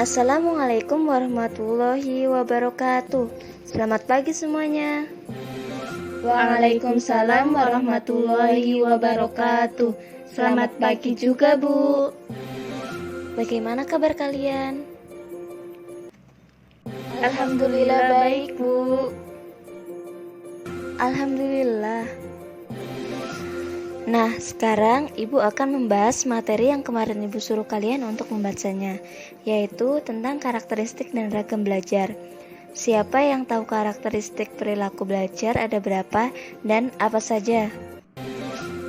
Assalamualaikum warahmatullahi wabarakatuh. Selamat pagi semuanya. Waalaikumsalam warahmatullahi wabarakatuh. Selamat pagi juga, Bu. Bagaimana kabar kalian? Alhamdulillah baik, Bu. Alhamdulillah. Nah, sekarang Ibu akan membahas materi yang kemarin Ibu suruh kalian untuk membacanya, yaitu tentang karakteristik dan ragam belajar. Siapa yang tahu karakteristik perilaku belajar ada berapa dan apa saja?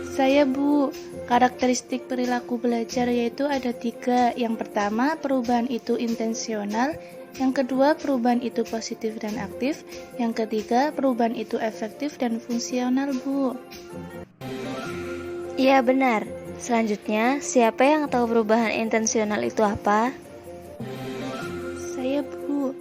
Saya, Bu. Karakteristik perilaku belajar yaitu ada 3. Yang pertama, perubahan itu intensional. Yang kedua, perubahan itu positif dan aktif. Yang ketiga, perubahan itu efektif dan fungsional, Bu. Iya benar. Selanjutnya, siapa yang tahu perubahan intensional itu apa? Saya, Bu.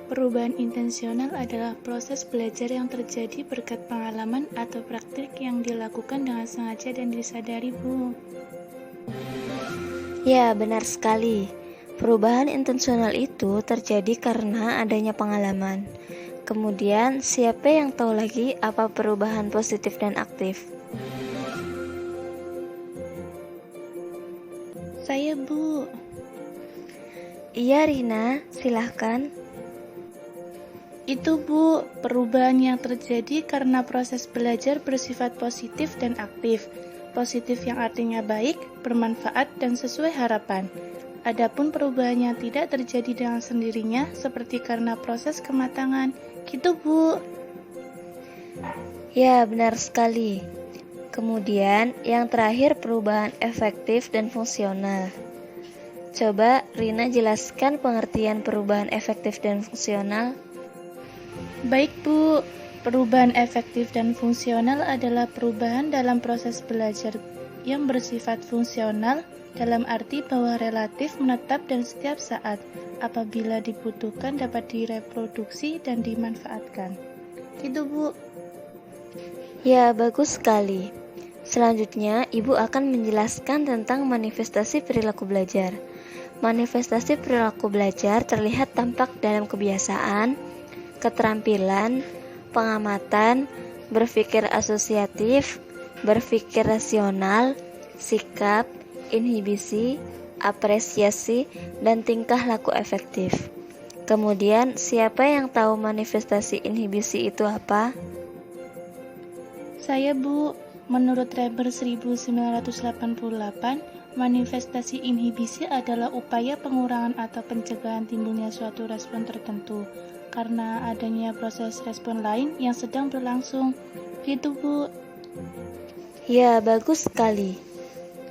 Perubahan intensional adalah proses belajar yang terjadi berkat pengalaman atau praktik yang dilakukan dengan sengaja dan disadari, Bu. Ya, benar sekali. Perubahan intensional itu terjadi karena adanya pengalaman. Kemudian, siapa yang tahu lagi apa perubahan positif dan aktif? Saya, Bu. Iya, Rina, silahkan. Itu, Bu, perubahan yang terjadi karena proses belajar bersifat positif dan aktif. Positif yang artinya baik, bermanfaat, dan sesuai harapan. Adapun perubahan yang tidak terjadi dengan sendirinya seperti karena proses kematangan. Gitu, Bu. Ya, benar sekali. Kemudian, yang terakhir perubahan efektif dan fungsional. Coba Rina jelaskan pengertian perubahan efektif dan fungsional. Baik, Bu. Perubahan efektif dan fungsional adalah perubahan dalam proses belajar yang bersifat fungsional dalam arti bahwa relatif menetap dan setiap saat apabila dibutuhkan dapat direproduksi dan dimanfaatkan. Gitu, Bu. Ya, bagus sekali. Selanjutnya, Ibu akan menjelaskan tentang manifestasi perilaku belajar. Manifestasi perilaku belajar terlihat tampak dalam kebiasaan, keterampilan, pengamatan, berpikir asosiatif, berpikir rasional, sikap, inhibisi, apresiasi, dan tingkah laku efektif. Kemudian, siapa yang tahu manifestasi inhibisi itu apa? Saya, Bu. Menurut Reber 1988, manifestasi inhibisi adalah upaya pengurangan atau pencegahan timbulnya suatu respon tertentu karena adanya proses respon lain yang sedang berlangsung. Gitu, Bu. Ya, bagus sekali.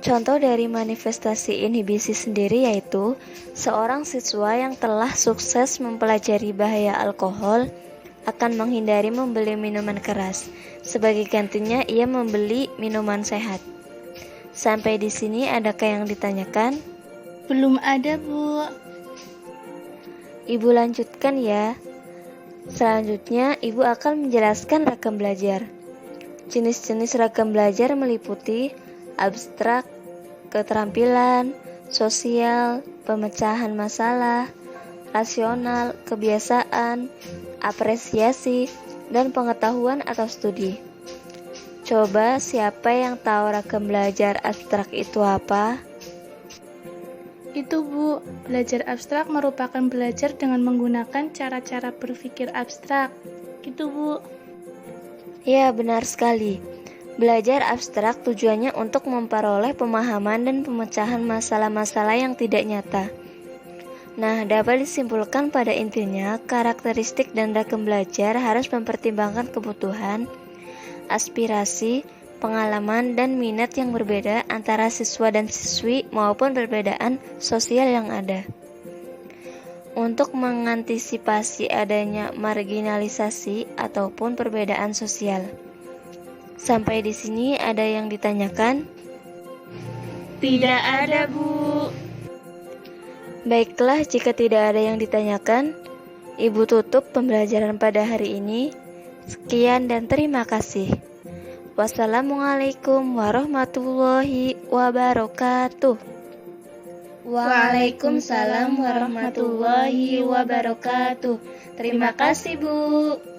Contoh dari manifestasi inhibisi sendiri yaitu seorang siswa yang telah sukses mempelajari bahaya alkohol akan menghindari membeli minuman keras. Sebagai gantinya, ia membeli minuman sehat. Sampai di sini adakah yang ditanyakan? Belum ada, Bu. Ibu lanjutkan ya. Selanjutnya, Ibu akan menjelaskan ragam belajar. Jenis-jenis ragam belajar meliputi abstrak, keterampilan, sosial, pemecahan masalah, rasional, kebiasaan, apresiasi, dan pengetahuan atau studi. Coba siapa yang tahu ragam belajar abstrak itu apa? Itu, Bu. Belajar abstrak merupakan belajar dengan menggunakan cara-cara berpikir abstrak. Gitu, Bu. Ya, benar sekali. Belajar abstrak tujuannya untuk memperoleh pemahaman dan pemecahan masalah-masalah yang tidak nyata. Nah, dapat disimpulkan pada intinya, karakteristik dan ragam belajar harus mempertimbangkan kebutuhan, aspirasi, pengalaman, dan minat yang berbeda antara siswa dan siswi maupun perbedaan sosial yang ada. Untuk mengantisipasi adanya marginalisasi ataupun perbedaan sosial. Sampai di sini ada yang ditanyakan? Tidak ada, Bu. Baiklah, jika tidak ada yang ditanyakan, Ibu tutup pembelajaran pada hari ini. Sekian dan terima kasih. Wassalamualaikum warahmatullahi wabarakatuh. Waalaikumsalam warahmatullahi wabarakatuh. Terima kasih, Bu.